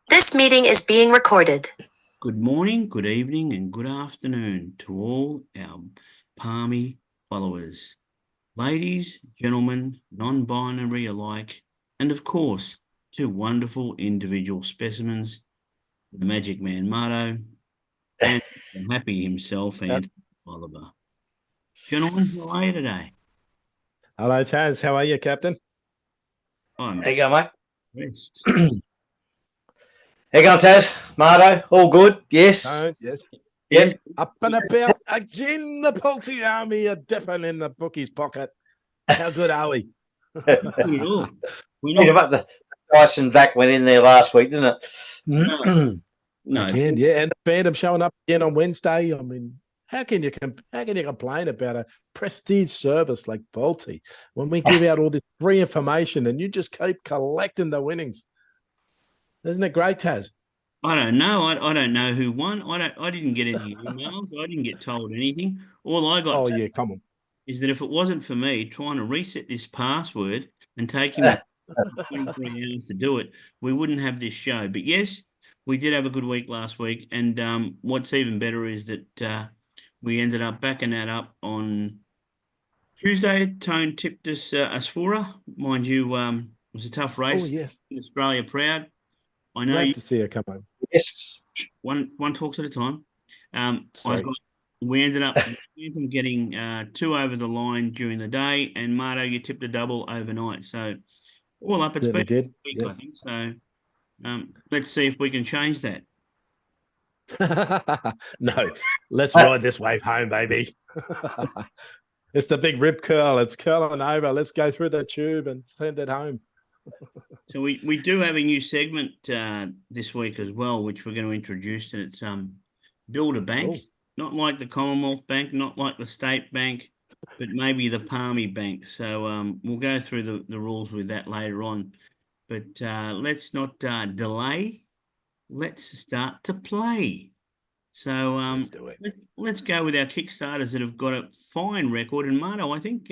This meeting is being recorded. Good morning, good evening, and good afternoon to all our Palmi followers. Ladies, gentlemen, non-binary alike, and of course, two wonderful individual specimens, the Magic Man Marto and the Happy himself, Anthony Oliver. Gentlemen, how are you today? Hello, Taz. How are you, Captain? I'm There you go, mate. impressed. How you going, Taz? Marto, all good? Yes. Yes. Yep. Up and about again. The Palti army are dipping in the bookie's pocket. How good are we? Not good at all. We're Yeah, not, but the Dyson Vac went in there last week, didn't it? no, Again, yeah. And the Phantom showing up again on Wednesday. I mean, how can you complain about a prestige service like Palti when we give out all this free information and you just keep collecting the winnings? Isn't it great, Taz? I don't know. I don't know who won. I didn't get any emails. I didn't get told anything. All I got Oh, told yeah, come on. is that if it wasn't for me trying to reset this password and taking me 23 hours to do it, we wouldn't have this show. But yes, we did have a good week last week, and what's even better is that we ended up backing that up on Tuesday. Tone tipped us Asfora, mind you. It was a tough race. Oh, yes. Australia proud. I know Great you, to see her come home. Yes. one talks at a time. Sorry. We ended up getting two over the line during the day, and Marto, you tipped a double overnight. So all up, it's been Certainly a did. good week, Yes. I think. So let's see if we can change that. No, let's ride this wave home, baby. It's the big rib curl. It's curling over. Let's go through the tube and send it home. So we do have a new segment this week as well, which we're going to introduce, and it's build a bank, not like the Commonwealth Bank, not like the State Bank, but maybe the Palmy Bank. So we'll go through the rules with that later on. But let's not delay. Let's start to play. So Let's do it. let's go with our Kickstarters that have got a fine record. And Marto, I think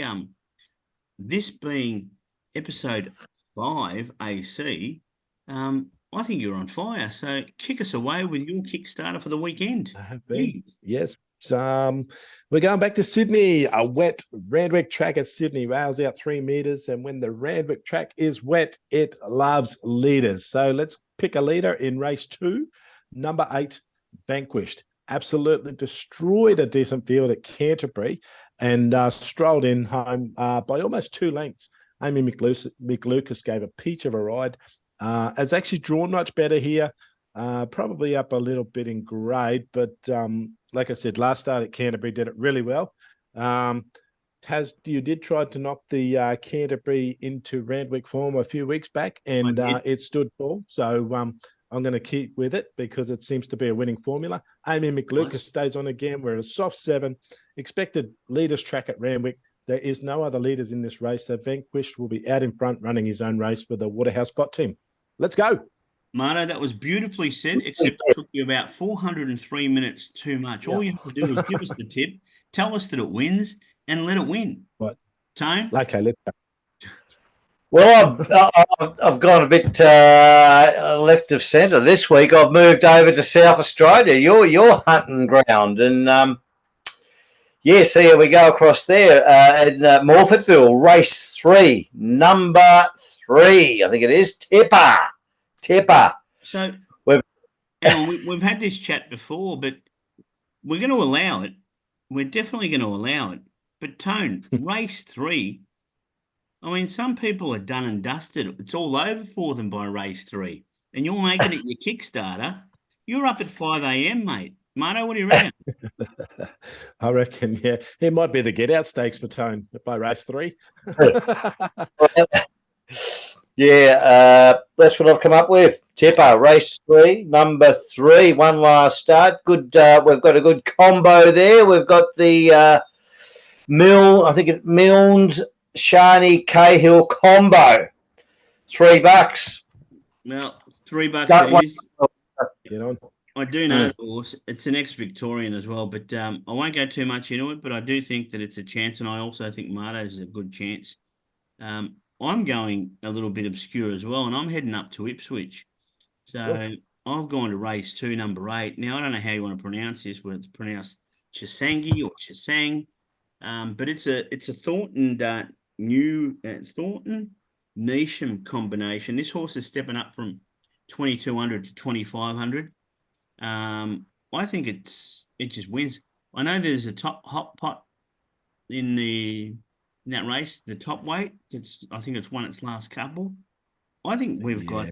this being episode 5 AC, I think you're on fire. So kick us away with your Kickstarter for the weekend. I have been. Yes. We're going back to Sydney, a wet Randwick track at Sydney, rails out 3 meters. And when the Randwick track is wet, it loves leaders. So let's pick a leader in race 2, number 8, Vanquished. Absolutely destroyed a decent field at Canterbury and strolled in home by almost 2 lengths. Amy McLucas gave a peach of a ride. It's actually drawn much better here. Probably up a little bit in grade, but like I said, last start at Canterbury did it really well. Taz, you did try to knock the Canterbury into Randwick form a few weeks back, and it stood tall. So I'm going to keep with it because it seems to be a winning formula. Amy McLucas stays on again. We're at a soft 7. Expected leaders track at Randwick. There is no other leaders in this race. So Vanquished will be out in front running his own race for the Waterhouse Spot team. Let's go. Marto, that was beautifully said, except it took you about 403 minutes too much. All you have to do is give us the tip, tell us that it wins, and let it win. What? Tone? Okay, let's go. Well, I've gone a bit left of centre this week. I've moved over to South Australia, your hunting ground, and yes, here we go across there in Morfettville, race 3, number 3. I think it is Tipper. So We've had this chat before, but we're going to allow it. We're definitely going to allow it. But Tone, race 3, I mean, some people are done and dusted. It's all over for them by race 3. And you're making it your Kickstarter. You're up at 5 a.m., mate. Marto, what do you reckon? I reckon, yeah. It might be the get out stakes for Tone by race 3. Yeah, that's what I've come up with. Tipper, race 3, number 3, one last start. Good. We've got a good combo there. We've got the Milnes Shani Cahill combo. $3. Well, $3 it is. Get on. I do know the horse. It's an ex-Victorian as well, but I won't go too much into it. But I do think that it's a chance, and I also think Marto's is a good chance. I'm going a little bit obscure as well, and I'm heading up to Ipswich. So I've gone to race 2, number 8. Now I don't know how you want to pronounce this, whether it's pronounced Chisangi or Chisang, but it's a Thornton Thornton Neesham combination. This horse is stepping up from 2,200 to 2,500. I think it just wins. I know there's a top hot pot in that race, the top weight. I think it's won its last couple. I think we've got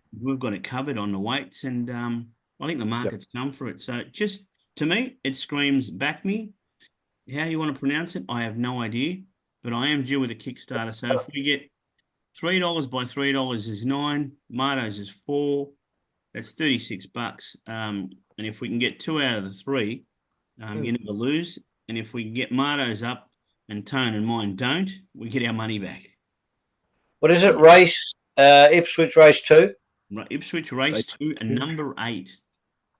it covered on the weights, and I think the market's come for it. So just to me, it screams back me. How you want to pronounce it, I have no idea, but I am due with a Kickstarter. So if we get $3 by $3 is 9, Martos is 4. That's $36. And if we can get 2 out of the 3, you never lose. And if we can get Martos up and Tone and mine don't, we get our money back. What is it? Race Ipswich race 2? Right, Ipswich race 2 and number 8.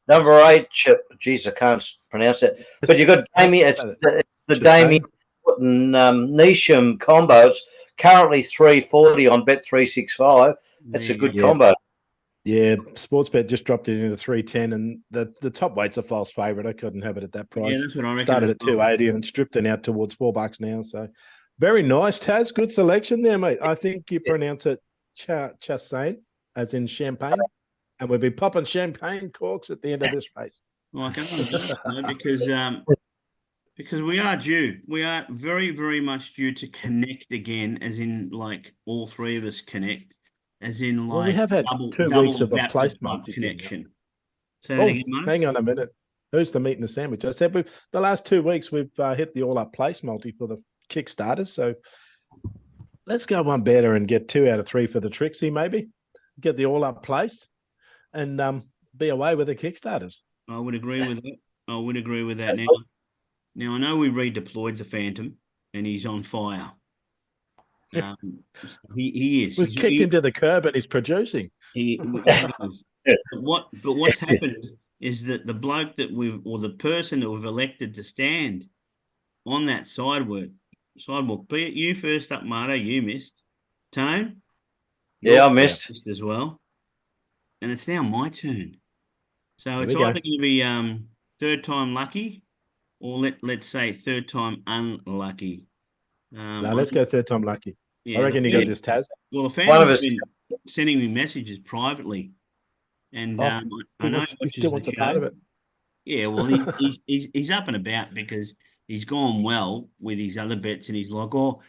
Number 8. Geez, I can't pronounce it. But you've got Damien. It's the Damien Neesham combo. It's currently 340 on Bet365. That's a good combo. Yeah, Sportsbet just dropped it into 310, and the top weight's a false favourite. I couldn't have it at that price. Yeah, that's what I reckon. Started at 280 and it's stripped out towards $4 now. So very nice, Taz. Good selection there, mate. I think you pronounce it Chassain, as in champagne, and we'll be popping champagne corks at the end of this race. Well, I can because we are due. We are very, very much due to connect again, as in like all 3 of us connect. As in, like, we have had double 2 weeks of a placement connection. So hang on a minute. Who's the meat and the sandwich? I said the last 2 weeks we've hit the all-up place multi for the Kickstarters. So let's go one better and get 2 out of 3 for the Trixie, maybe. Get the all-up place and be away with the Kickstarters. I would agree with that. I would agree with that. Now I know we redeployed the Phantom, and he's on fire. He is. We've kicked him to the curb, and he's producing. He is. But what's happened is that the bloke the person that we've elected to stand on that sidewalk, be it you first up, Marto, you missed. Tone? Yeah, I missed as well. And it's now my turn. So it's either going to be 3rd time lucky, or let's say 3rd time unlucky. No, let's go 3rd time lucky. Yeah, I reckon you got this, Taz. Well, the fans have been sending me messages privately, and I know he still wants a part of it. Yeah, well, he's up and about because he's gone well with his other bets, and he's like, "Oh,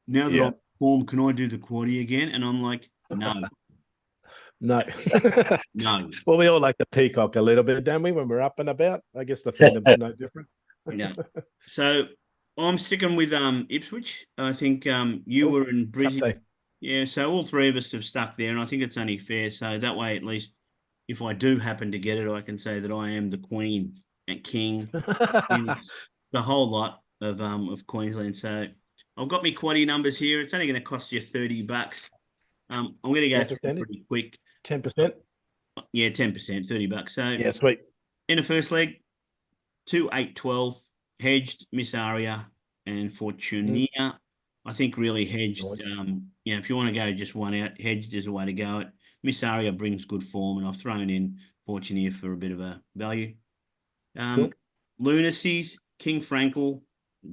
now that I've performed, can I do the quaddie again?" And I'm like, "No, no, no." Well, we all like to peacock a little bit, don't we? When we're up and about, I guess the Phantom's no different. Yeah. So I'm sticking with Ipswich. I think you were in Brisbane. Yeah, so all 3 of us have stuck there, and I think it's only fair. So that way, at least, if I do happen to get it, I can say that I am the Queen and King, the whole lot of Queensland. So I've got my quaddie numbers here. It's only going to cost you $30. I'm going to go through pretty quick. 10%. Yeah, 10%, $30. So yeah, sweet. In the first leg, 2, 8, 12. Hedged, Miss Aria, and Fortunia. I think really hedged. If you want to go just one out, hedged is a way to go. Miss Aria brings good form, and I've thrown in Fortunia for a bit of a value. Lunacies, King Frankel,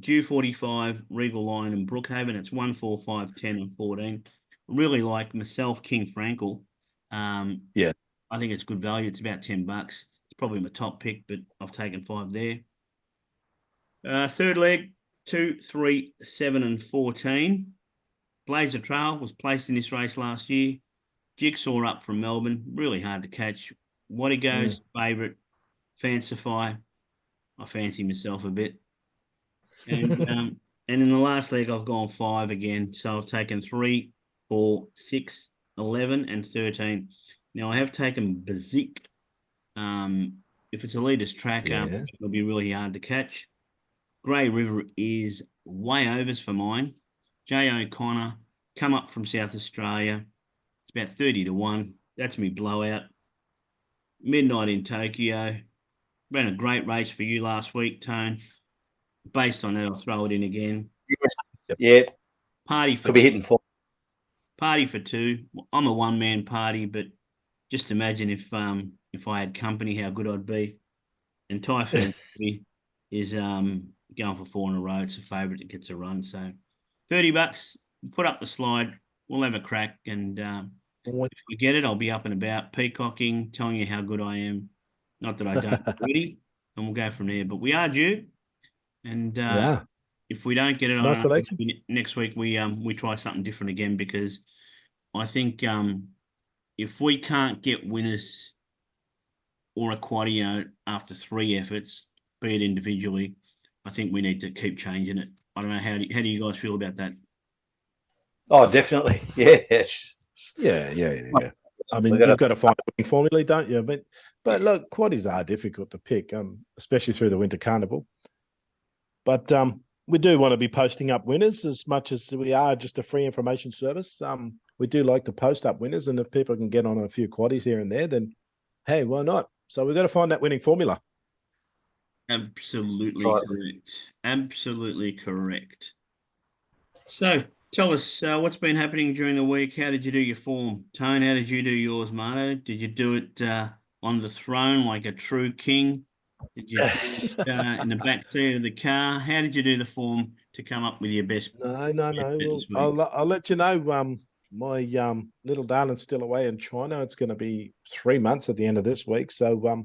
Due 45, Regal Lion, and Brookhaven. It's 1, 4, 5, 10, and 14. Really like myself, King Frankel. I think it's good value. It's about $10. It's probably my top pick, but I've taken 5 there. Third leg, 2, 3, 7, and 14. Blazer Trail was placed in this race last year. Jigsaw up from Melbourne, really hard to catch. What he goes, favourite, Fancify. I fancy myself a bit. And and in the last leg, I've gone 5 again. So I've taken 3, 4, 6, 11, and 13. Now I have taken Bazik. If it's a leader's track, it'll be really hard to catch. Grey River is way overs for mine. J. O'Connor, come up from South Australia. It's about 30 to 1. That's me blowout. Midnight in Tokyo. Ran a great race for you last week, Tone. Based on that, I'll throw it in again. Yeah. Party for Could be hitting 4. Party for 2. I'm a one-man party, but just imagine if I had company, how good I'd be. And Typhoon is going for 4 in a row. It's a favourite that gets a run. So $30, put up the slide. We'll have a crack, and if we get it, I'll be up and about, peacocking, telling you how good I am. Not that I don't already, and we'll go from there. But we are due, and Yeah. if we don't get it, Nice I don't know, selection. next week we try something different again, because I think if we can't get winners or a quaddy after 3 efforts, be it individually, I think we need to keep changing it. I don't know, how do you guys feel about that? Oh, definitely. Yes. Yeah. I mean, We've got you've got to find a winning formula, don't you? But look, quaddies are difficult to pick, especially through the winter carnival. But we do want to be posting up winners as much as we are just a free information service. We do like to post up winners, and if people can get on a few quaddies here and there, then hey, why not? So we've got to find that winning formula. Absolutely Right. correct. Absolutely correct. So tell us what's been happening during the week. How did you do your form? Tone, how did you do yours, Marto? Did you do it on the throne like a true king? Did you do it in the back seat of the car? How did you do the form to come up with your best? No. bet Well, this week? I'll let you know. My little darling's still away in China. It's going to be 3 months at the end of this week. So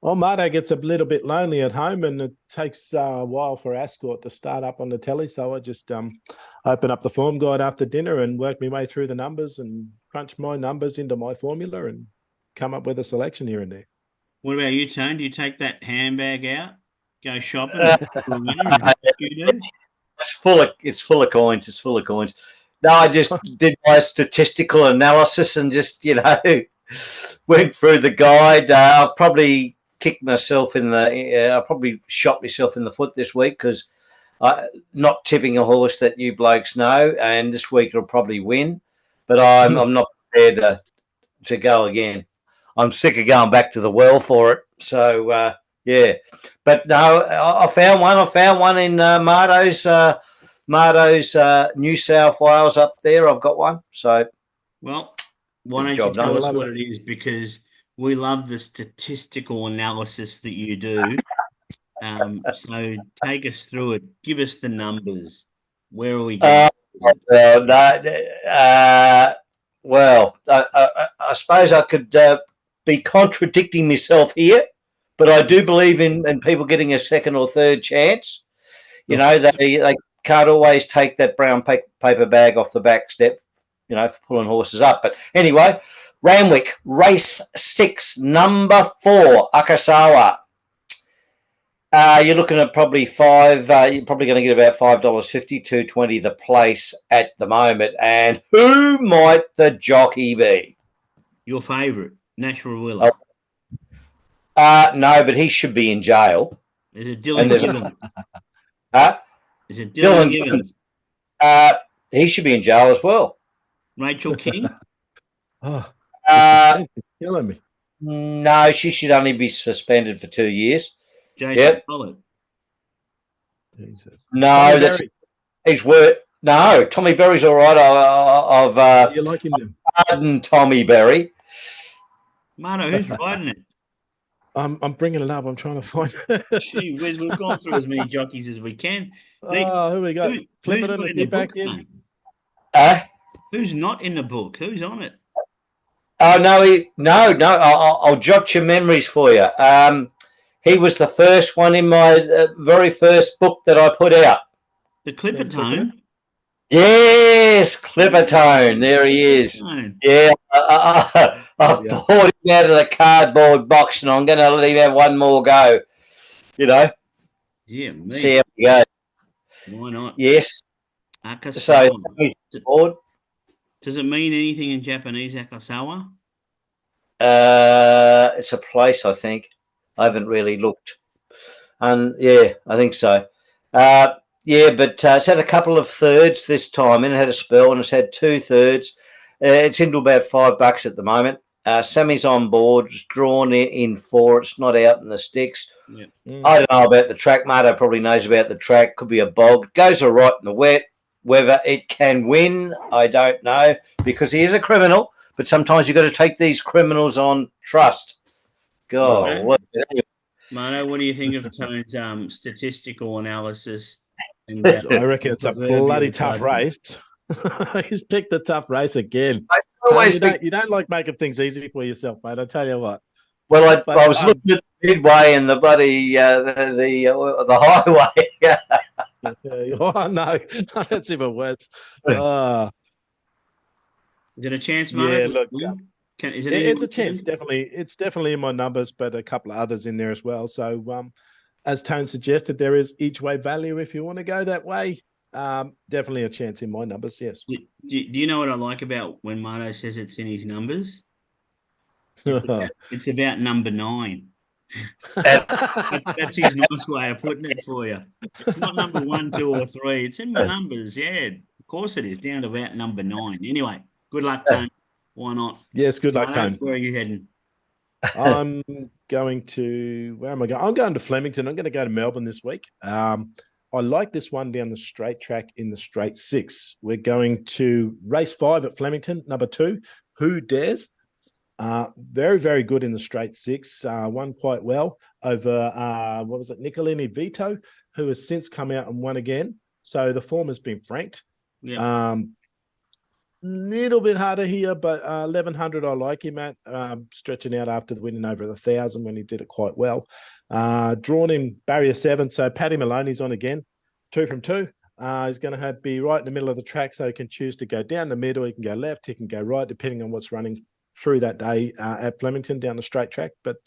Marto gets a little bit lonely at home, and it takes a while for Ascot to start up on the telly. So I just open up the form guide after dinner and work my way through the numbers and crunch my numbers into my formula and come up with a selection here and there. What about you, Tone? Do you take that handbag out, go shopping, and look for a winner? Is that what you do? It's full of coins. It's full of coins. No, I just did my statistical analysis and just, went through the guide. I've probably kicked myself in the. I probably shot myself in the foot this week because not tipping a horse that you blokes know, and this week I'll probably win. But I'm not prepared to go again. I'm sick of going back to the well for it. So yeah, but no, I found one. I found one in Marto's New South Wales up there. I've got one. So Well, why Good don't job you tell done. us what it is? Because we love the statistical analysis that you do. So take us through it. Give us the numbers. Where are we going? Well, I suppose I could be contradicting myself here, but I do believe in people getting a second or third chance. They can't always take that brown paper bag off the back step, for pulling horses up. But anyway, Randwick, race 6, number 4, Akasawa. You're looking at probably you're probably going to get about $5.50, $2.20 the place at the moment. And who might the jockey be? Your favourite, Natural Willa. No, but he should be in jail. Is it Dylan Gibbons? Is it Dylan Gibbons? He should be in jail as well. Rachel King? Oh, this is killing me. No, she should only be suspended for 2 years. Jason Pollard. Jesus. No, he's worth. No, Tommy Berry's all right. I've you liking him? pardoned Tommy Berry. Marto, who's riding it? I'm bringing it up. I'm trying to find it. Gee whiz, we've gone through as many jockeys as we can. Who we got? Flip it and get back in. Who's not in the book? Who's on it? Oh no! I'll jot your memories for you. He was the first one in my very first book that I put out. The Clippertone? Yes, Clippertone. There he is. Yeah, I've bought him out of the cardboard box, and I'm going to let him have one more go. Yeah, me. See how we go. Why not? Yes. Akasawa. So, does it mean anything in Japanese, Akasawa? It's a place, I think. I haven't really looked. And yeah, I think so. But it's had a couple of thirds this time, and it had a spell, and it's had 2 thirds. It's into about $5 at the moment. Sammy's on board. It's drawn in 4. It's not out in the sticks. Yep. I don't know about the track. Marto probably knows about the track. Could be a bog. Goes all right in the wet. Whether it can win, I don't know, because he is a criminal. but sometimes you've got to take these criminals on trust. God, Right. what, Mano, what do you think of Tone's statistical analysis? And, I reckon it's a proverbial bloody tough judgment? race. He's picked a tough race again. I Tony, always you, think, don't like making things easy for yourself, mate. I tell you what. well, But, I was looking at the midway and the bloody the highway. Oh no, that's even worse. Is it a chance, Mano? Yeah, to look, win? Is it it's a anyone's chance. chance? Definitely, it's definitely in my numbers, but a couple of others in there as well. So, as Tone suggested, there is each way value if you want to go that way. Definitely a chance in my numbers. Yes. Do you know what I like about when Mano says it's in his numbers? It's about number 9. That's his nice way of putting it for you. It's not number 1, 2, or 3. It's in my numbers. Yeah, of course it is. Down to about number 9. Anyway, good luck, Tone. Why not? Yes, good luck, Mano, Tone. where are you heading? I'm going to where am I going? I'm going to Flemington. I'm going to go to Melbourne this week. I like this one down the straight track in the straight 6. We're going to race 5 at Flemington, number 2. Who Dares? Very, very good in the straight 6. Won quite well over what was it, Nicolini Vito, who has since come out and won again. So the form has been franked. Yeah. Little bit harder here, but 1100 I like him at, stretching out after the winning over 1,000 when he did it quite well. Drawn in barrier 7, so Paddy Maloney's on again, 2 from 2. He's going to be right in the middle of the track, so he can choose to go down the middle, he can go left, he can go right, depending on what's running through that day at Flemington down the straight track. But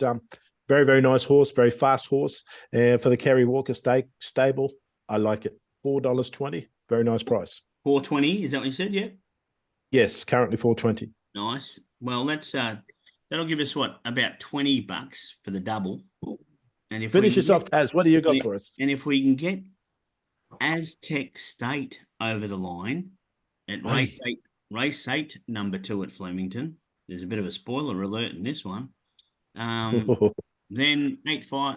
very, very nice horse, very fast horse. And for the Kerry Walker stable, I like it. $4.20, very nice price. 420, is that what you said? Yeah. Yes, currently $4.20. Nice. Well, that'll give us what, about $20 for the double. And if Finish we this off, Taz. What do you got we- for us? And if we can get Aztec State over the line at race 8, number 2 at Flemington. There's a bit of a spoiler alert in this one. Then 5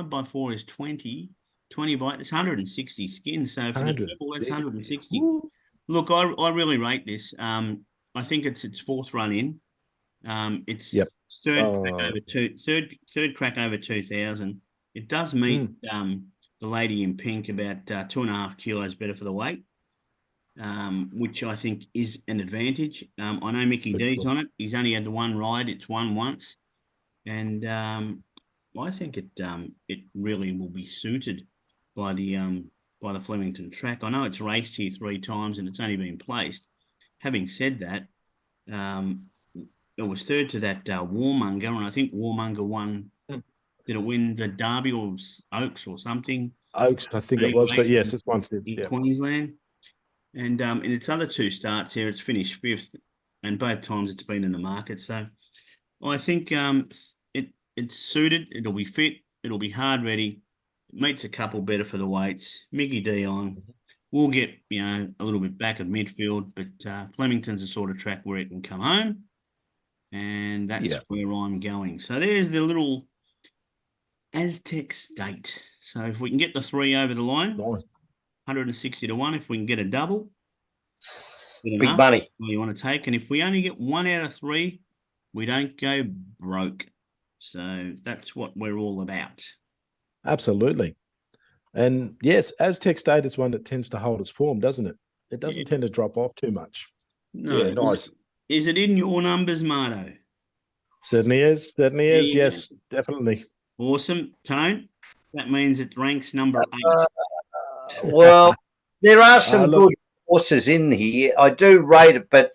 by 4 is 20. 20 by it's 160 skins. So for the double, that's 160. Ooh. Look, I really rate this. I think it's its 4th run in. It's third crack over 2,000. It does meet the lady in pink about 2.5 kilos better for the weight, which I think is an advantage. I know Mickey D's on it. He's only had the one ride. It's won once, and I think it really will be suited by the Flemington track. I know it's raced here 3 times and it's only been placed. Having said that, it was third to that Warmonger, and I think Warmonger won. Did it win the Derby or Oaks or something? Oaks, I think it was, but yes, it's one since. In Queensland. And in its other 2 starts here, it's finished 5th, and both times it's been in the market. So I think it's suited. It'll be fit. It'll be hard ready. It meets a couple better for the weights. Mickey D on. We'll get a little bit back of midfield, but Flemington's the sort of track where it can come home, and that's where I'm going. So there's the little Aztec State. So if we can get the 3 over the line, Nice. 160 to 1. If we can get a double, Big money. you want to take. And if we only get 1 out of 3, we don't go broke. So that's what we're all about. Absolutely. And yes, Aztec State is one that tends to hold its form, doesn't it? It doesn't tend to drop off too much. No, Yeah, nice. Is it in your numbers, Marto? Certainly is. Certainly is. Yeah. Yes, definitely. Awesome. Tone, that means it ranks number 8. Well, there are some look, good horses in here. I do rate it, but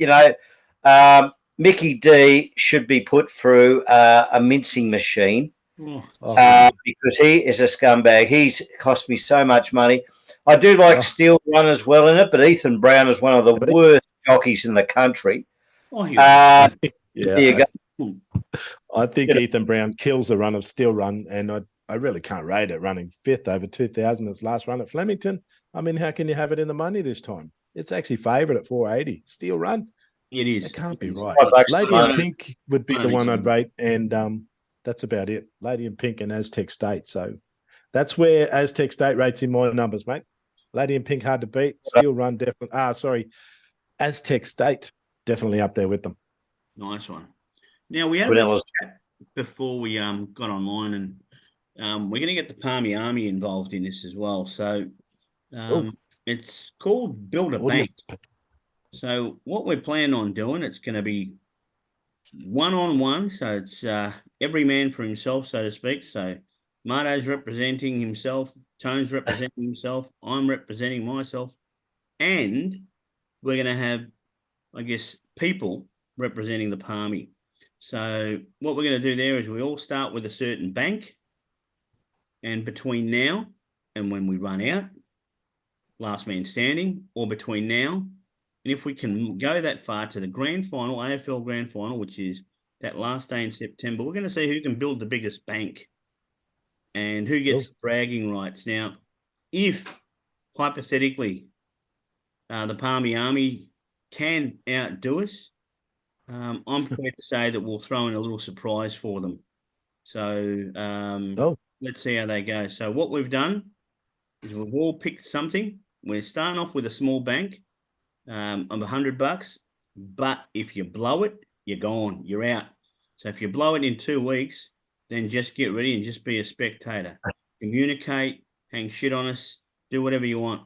Mickey D should be put through a mincing machine because he is a scumbag. He's cost me so much money. I do like Steel Run as well in it, but Ethan Brown is one of the worst jockeys in the country. There you go. I think Ethan Brown kills the run of Steel Run, and I really can't rate it running 5th over 2,000 its last run at Flemington. I mean, how can you have it in the money this time? It's actually favourite at 480. Steel Run. It is. It can't be right. $5 Lady in Pink would be the one I'd 180. rate, and that's about it. Lady in Pink and Aztec State. So that's where Aztec State rates in my numbers, mate. Lady in Pink hard to beat. Steel Run definitely. Aztec State definitely up there with them. Nice one. Now we had a bit of Quinellas. chat before we got online, and we're going to get the Palmy Army involved in this as well. So it's called Build a Bank. Audience. So what we're planning on doing, it's going to be one-on-one. So it's every man for himself, so to speak. So Marto's representing himself, Tone's representing himself, I'm representing myself, and we're going to have, I guess, people representing the Palmy. So what we're going to do there is we all start with a certain bank, and between now and when we run out, last man standing, or between now, and if we can go that far to the grand final, AFL grand final, which is that last day in September, we're going to see who can build the biggest bank and who gets bragging rights. Now, if hypothetically the Palmy Army can outdo us, I'm prepared to say that we'll throw in a little surprise for them. So let's see how they go. So what we've done is we've all picked something. We're starting off with a small bank of $100, but if you blow it, you're gone. You're out. So if you blow it in 2 weeks, then just get ready and just be a spectator. Communicate, hang shit on us, do whatever you want.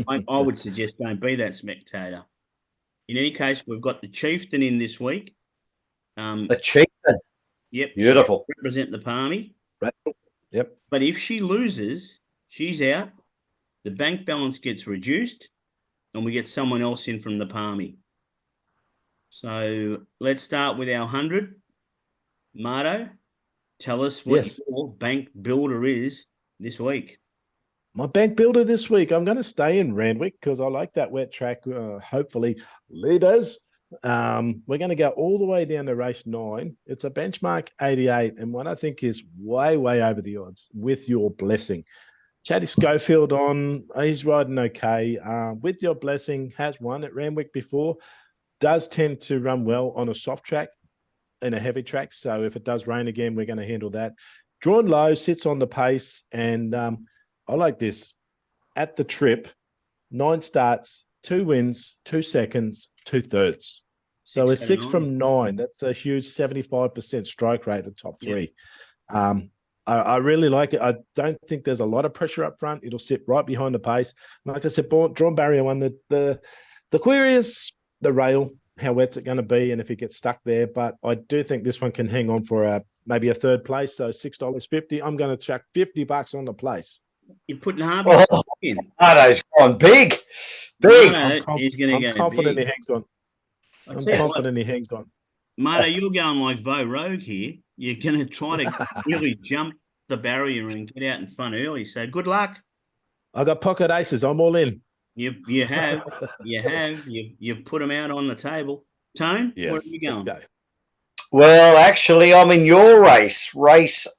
I would suggest don't be that spectator. In any case, we've got the chieftain in this week. The chieftain. Yep. Beautiful. Represent the Palmy. Right. Yep. But if she loses, she's out. The bank balance gets reduced, and we get someone else in from the Palmy. So let's start with our 100. Marto, tell us what your bank builder is this week. My bank builder this week, I'm going to stay in Randwick because I like that wet track. Hopefully, leaders. We're going to go all the way down to race 9. It's a benchmark 88, and what I think is way, way over the odds, with your blessing. Chatty Schofield on, he's riding okay. With your blessing, has won at Randwick before, does tend to run well on a soft track and a heavy track. So if it does rain again, we're going to handle that. Drawn low, sits on the pace, and I like this. At the trip, 9 starts, 2 wins, 2 seconds, 2 thirds. So a 6 from 9. That's a huge 75% strike rate at top 3. Yeah. I really like it. I don't think there's a lot of pressure up front. It'll sit right behind the pace. Like I said, drawn barrier 1. The query is the rail. How wet's it going to be, and if it gets stuck there? But I do think this one can hang on for maybe a third place. So $6.50. I'm going to chuck $50 on the place. You're putting half in. Marto's gone big. I'm confident he hangs on. I'm confident he hangs on. Marto, you're going like Vo Rogue here. You're going to try to really jump the barrier and get out in front early. So good luck. I got pocket aces. I'm all in. You have. You've put them out on the table. Tone, where are you going? Okay. Well, actually, I'm in your race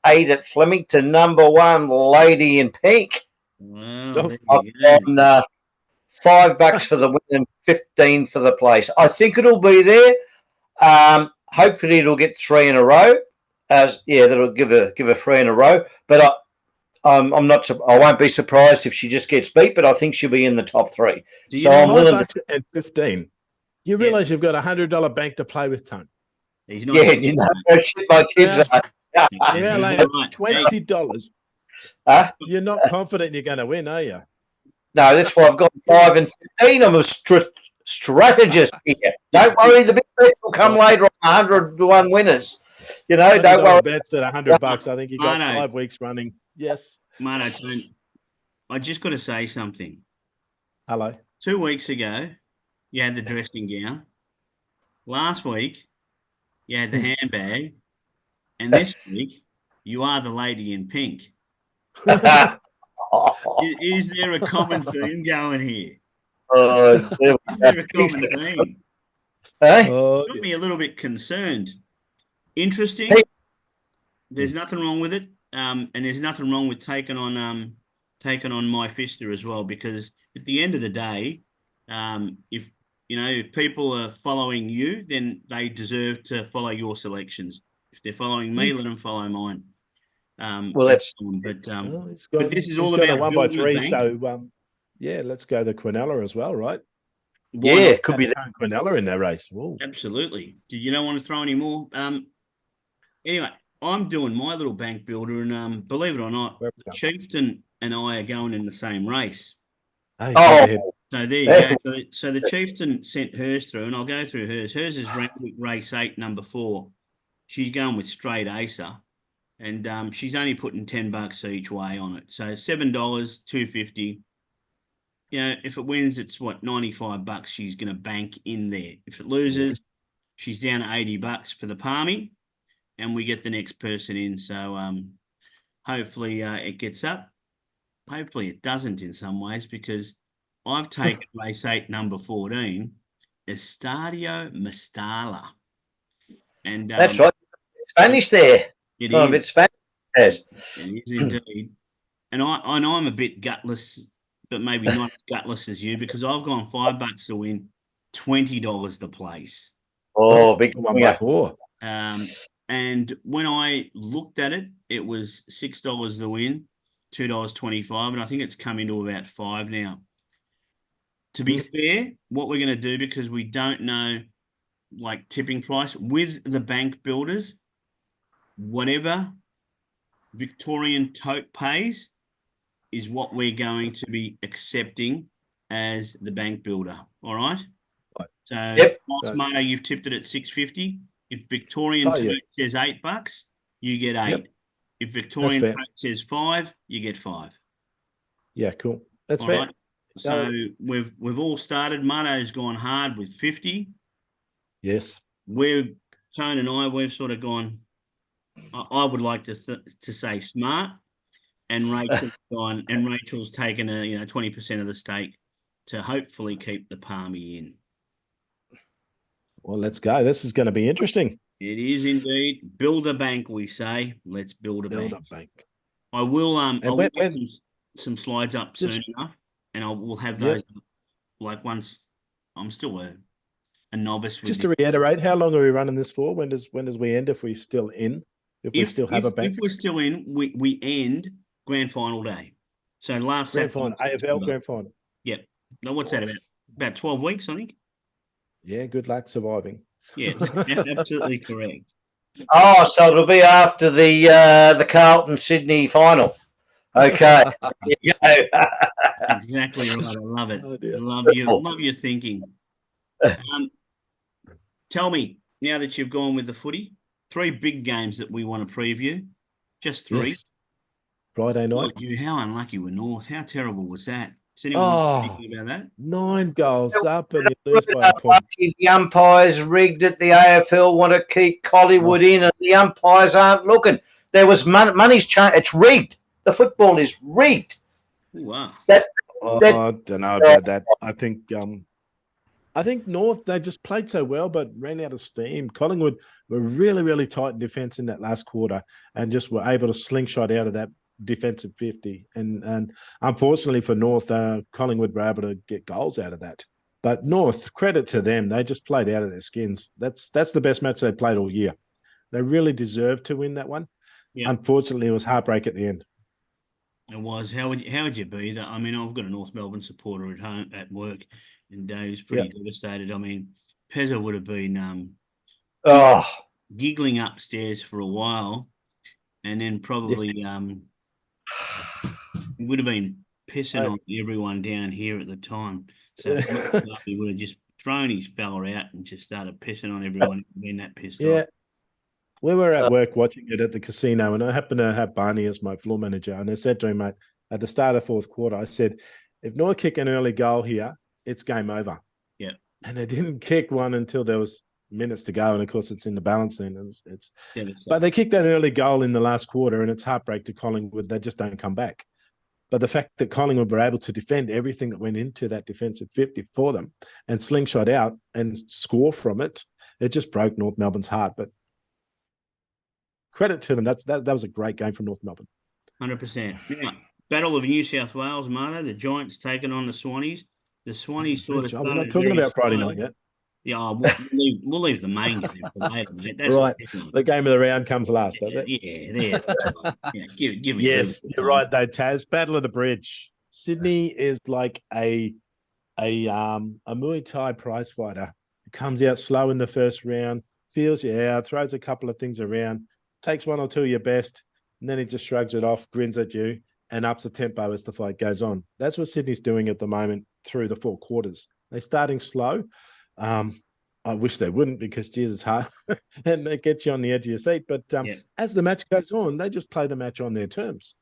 8 at Flemington, number 1, Lady in Pink. Well, I've won $5 for the win and 15 for the place. I think it'll be there. Hopefully, it'll get 3 in a row. That'll give a 3 in a row. But I'm not. I won't be surprised if she just gets beat. But I think she'll be in the top 3. So I'm willing to. And 15. You realise you've got a $100 bank to play with, Tone. He's not my tips are. Yeah, like $20. You're not confident you're going to win, are you? No, that's why I've got 5 and 15. I'm a strategist here. Don't worry, the big bets will come later on 100 to 1 winners. You know, don't worry. Bets at $100. I think you got 5 weeks running. Yes. Marto, I just got to say something. Hello. 2 weeks ago, you had the dressing gown. Last week, you had the handbag. And this week, you are the lady in pink. Is there a common theme going here? Is there a common theme? Got me a little bit concerned. Interesting. There's nothing wrong with it, and there's nothing wrong with taking on my Fister as well. Because at the end of the day, if people are following you, then they deserve to follow your selections. If they're following me, let them follow mine. Well, that's. But this is all about a 1 by 3. So let's go the Quinella as well, right? Why Yeah, not? could be that. Quinella in that race. Whoa. Absolutely. Did you not want to throw any more? Anyway, I'm doing my little bank builder, and believe it or not, Where we go? Chieftain and I are going in the same race. Hey, Oh, go ahead. So there you Yeah. go. So the Chieftain sent hers through, and I'll go through hers. Hers is Randwick Race 8, number 4. She's going with straight Acer, and she's only putting $10 each way on it. So $7, $2.50. You know, if it wins, it's what, $95 she's going to bank in there. If it loses, she's down to $80 for the Palmy, and we get the next person in. So hopefully it gets up. Hopefully it doesn't in some ways, because I've taken race 8, number 14, Estadio Mestala. And that's right. Spanish there. it Got a is. bit Spanish. Yes. It is indeed. And I'm a bit gutless, but maybe not as gutless as you, because I've gone $5 to win, $20 the place. Oh, big 1x4. And when I looked at it, it was $6 the win, $2.25, and I think it's come into about $5 now. To be fair, what we're going to do, because we don't know like tipping price with the bank builders, whatever Victorian Tote pays is what we're going to be accepting as the bank builder. All right. Right. So, Yep. Marto, you've tipped it at $6.50. If Victorian Tote says $8, you get $8. Yep. If Victorian fair. Tote says $5, you get $5. Yeah, cool. That's All fair. right. So we've all started. Marto's gone hard with 50. Yes. Tone and I, we've sort of gone, I would like to say smart, and Rachel's taken 20% of the stake to hopefully keep the Palmy in. Well, let's go. This is going to be interesting. It is indeed. Build a bank, we say. Let's build a bank. I will get some slides up soon enough, and we'll have those up, like once. I'm still a novice with just to reiterate, how long are we running this for? When does we end, if we're still in? If we still have a bank? If we're still in, we end grand final day. So last grand final, AFL grand final. Yep. Now what's that about 12 weeks, I think? Yeah, good luck surviving. Yeah, absolutely correct. Oh, so it'll be after the Carlton Sydney final. Okay. Exactly right. I love it. I love your thinking. Tell me, now that you've gone with the footy, 3 big games that we want to preview. Just 3. Yes. Friday night. How unlucky were North? How terrible was that? Is anyone thinking about that? 9 goals up and you lose by a point. The umpires rigged it. The AFL want to keep Collingwood in, and the umpires aren't looking. There was money's changed. It's rigged. The football is rigged. Ooh, wow. I don't know about that. I think North, they just played so well, but ran out of steam. Collingwood were really, really tight in defence in that last quarter, and just were able to slingshot out of that defensive 50. And unfortunately for North, Collingwood were able to get goals out of that. But North, credit to them, they just played out of their skins. That's the best match they played all year. They really deserved to win that one. Yeah. Unfortunately, it was heartbreak at the end. It was. How would you be that? I mean, I've got a North Melbourne supporter at home at work, and Dave's pretty devastated. I mean, Pezza would have been giggling upstairs for a while, and then probably he would have been pissing on everyone down here at the time. So he would have just thrown his fella out and just started pissing on everyone, being that pissed off. We were at work watching it at the casino, and I happened to have Barney as my floor manager. And I said to him, mate, at the start of 4th quarter, I said, if North kick an early goal here, it's game over. Yeah. And they didn't kick one until there was minutes to go. And of course, it's in the balance then. But they kicked that early goal in the last quarter, and it's heartbreak to Collingwood. They just don't come back. But the fact that Collingwood were able to defend everything that went into that defensive 50 for them and slingshot out and score from it, it just broke North Melbourne's heart. But credit to them. That was a great game from North Melbourne. 100%. Now, Battle of New South Wales, Marto. The Giants taking on the Swannies. The Swannies sort of. We're not talking about Friday night yet. Yeah, we'll leave the main game for later, mate. That's right. The game of the round comes last, does it? Yeah, give yes, you're right, though, Taz. Battle of the Bridge. Sydney is like a a Muay Thai prize fighter who comes out slow in the first round, feels you out, throws a couple of things around, takes one or two of your best, and then he just shrugs it off, grins at you, and ups the tempo as the fight goes on. That's what Sydney's doing at the moment through the 4 quarters. They're starting slow. I wish they wouldn't, because geez, it's hard and it gets you on the edge of your seat. But as the match goes on, they just play the match on their terms.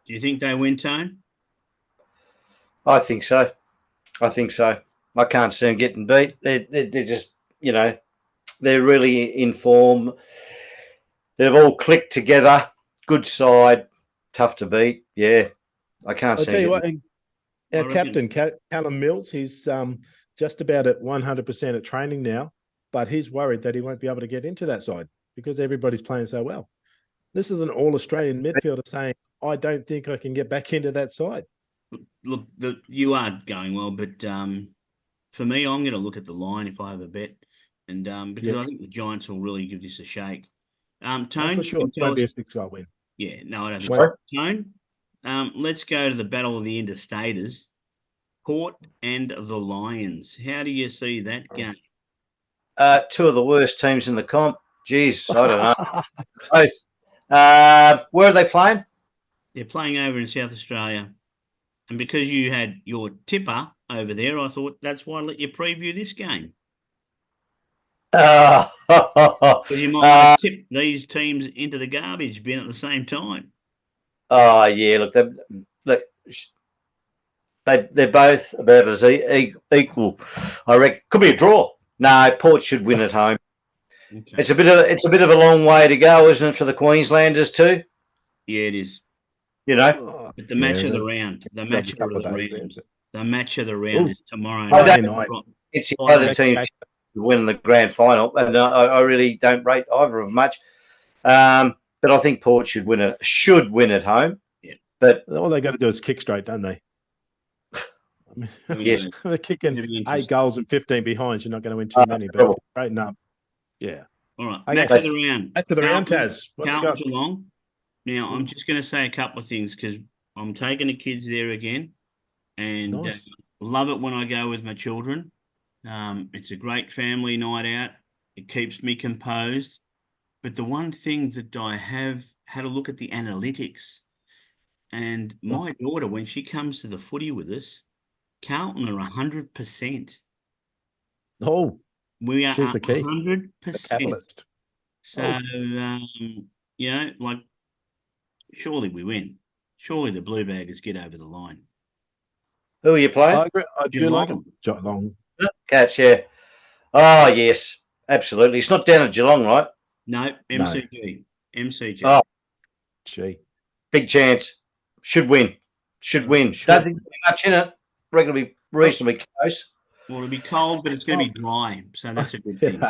Do you think they win, Tone? I think so. I can't see them getting beat. They're just, they're really in form. They've all clicked together. Good side, tough to beat. Yeah, I can't I'll see. tell you what, our captain, Callum Mills, he's just about at 100% at training now, but he's worried that he won't be able to get into that side because everybody's playing so well. This is an all-Australian midfielder saying, I don't think I can get back into that side. Look, you are going well, but for me, I'm going to look at the line if I have a bet, and because I think the Giants will really give this a shake. Tone, for sure, it won't be a 6-goal win. Yeah, no, I don't think so. Tone, let's go to the battle of the interstaters, Port and the Lions. How do you see that game? 2 of the worst teams in the comp. Jeez, I don't know. Both. Where are they playing? They're playing over in South Australia. And because you had your tipper over there, I thought that's why I let you preview this game. Because you might want to tip these teams into the garbage bin at the same time. Oh, yeah. Look, they're both about as equal. I reckon could be a draw. No, Port should win at home. Okay. It's a bit of a long way to go, isn't it, for the Queenslanders too? Yeah, it is. But the match of the round, the match of the round is tomorrow night. It's the other team to win the grand final, and I really don't rate either of them much. But I think Port should win at home. Yeah. But all they got to do is kick straight, don't they? Yes, they're kicking 8 goals and 15 behinds. You're not going to win too many, but straighten up. Yeah. All right. Match of the round. Match of the round, Taz. Carlton Geelong. Now, I'm just going to say a couple of things because I'm taking the kids there again, and love it when I go with my children. It's a great family night out. It keeps me composed. But the one thing that I have had a look at the analytics, and my daughter, when she comes to the footy with us, Carlton are 100%. Oh, we are she's the key. 100%. The catalyst. So, surely we win. Surely the Blue Baggers get over the line. Who are you playing? I agree. I do like them. Geelong. Cats, yeah. Oh, yes, absolutely. It's not down at Geelong, right? No, MCG. MCG. Oh, gee. Big chance. Should win. Don't think there'll be much in it. Reckon it'll be reasonably close. Well, it'll be cold, but it's going to be dry, so that's a good thing.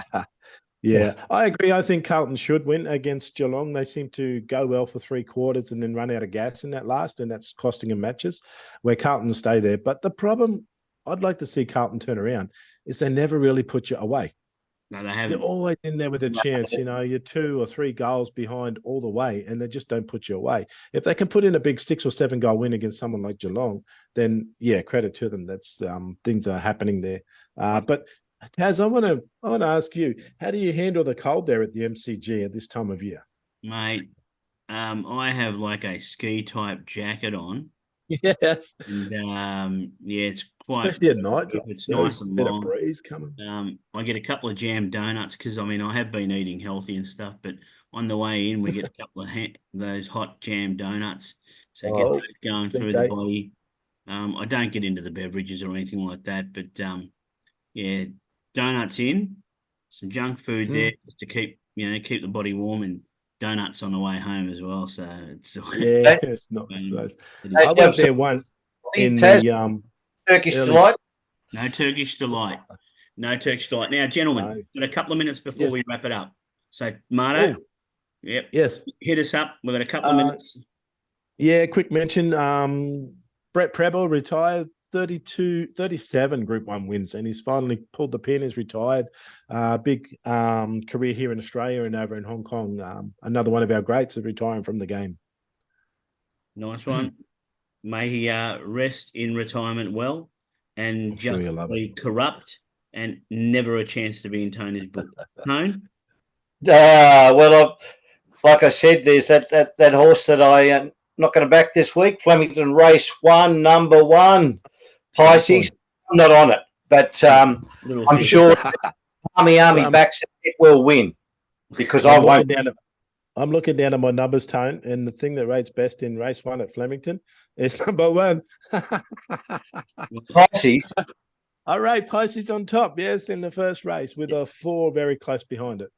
Yeah, I agree. I think Carlton should win against Geelong. They seem to go well for 3 quarters and then run out of gas in that last, and that's costing them matches where Carlton stay there. But the problem I'd like to see Carlton turn around is they never really put you away. No, they haven't. You're always in there with a chance. You're 2 or 3 goals behind all the way, and they just don't put you away. If they can put in a big 6 or 7 goal win against someone like Geelong, then yeah, credit to them. That's things are happening there. But Taz, I want to ask you, how do you handle the cold there at the MCG at this time of year? Mate, I have like a ski type jacket on. Yes. And it's quite, especially at night. It's nice and long. Bit of breeze coming. I get a couple of jam donuts because I have been eating healthy and stuff, but on the way in we get a couple of those hot jam donuts, so get those going through the body. I don't get into the beverages or anything like that, but donuts in, some junk food there just to keep the body warm, and donuts on the way home as well. So it's it's not nice. I was there once in the Turkish delight. No Turkish delight. No Turkish delight. Now, gentlemen, got a couple of minutes before we wrap it up. So, Marto, yes, hit us up. We've got a couple of minutes. Yeah, quick mention. Brett Preble retired. 37 Group 1 wins, and he's finally pulled the pin. He's retired. Big career here in Australia and over in Hong Kong. Another one of our greats is retiring from the game. Nice one. May he rest in retirement well. and I'm sure just you'll love it. be corrupt and never a chance to be in Tony's book. Tone? Well, like I said, there's that horse that I am not going to back this week. Flemington Race 1, number 1, Pisces. I'm not on it, but I'm sure Army backs it will win because I won't. I'm looking down at my numbers, Tone, and the thing that rates best in race 1 at Flemington is number 1. Pisces. I rate Pisces on top, yes, in the first race with a 4 very close behind it.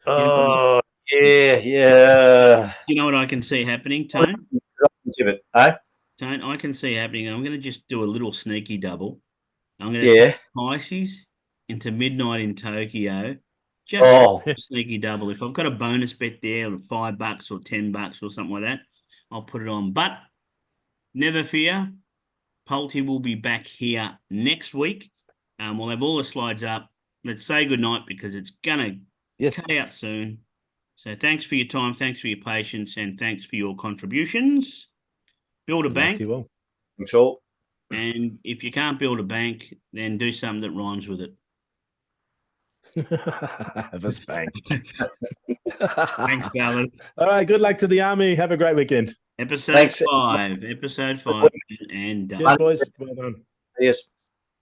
Oh, yeah. You know what I can see happening, Tone? Tone, I can see happening. I'm going to just do a little sneaky double. I'm going to take Pisces into Midnight in Tokyo. Just a sneaky double. If I've got a bonus bet there of $5 or $10 or something like that, I'll put it on. But never fear, Palti will be back here next week. We'll have all the slides up. Let's say goodnight because it's going to cut out soon. So thanks for your time, thanks for your patience, and thanks for your contributions. Build a bank. You will. Thanks all. And if you can't build a bank, then do something that rhymes with it. Have a spank. Thanks, Ballard. All right, good luck to the Army. Have a great weekend. Episode 5. And done. Yes, boys. Well done. Yes.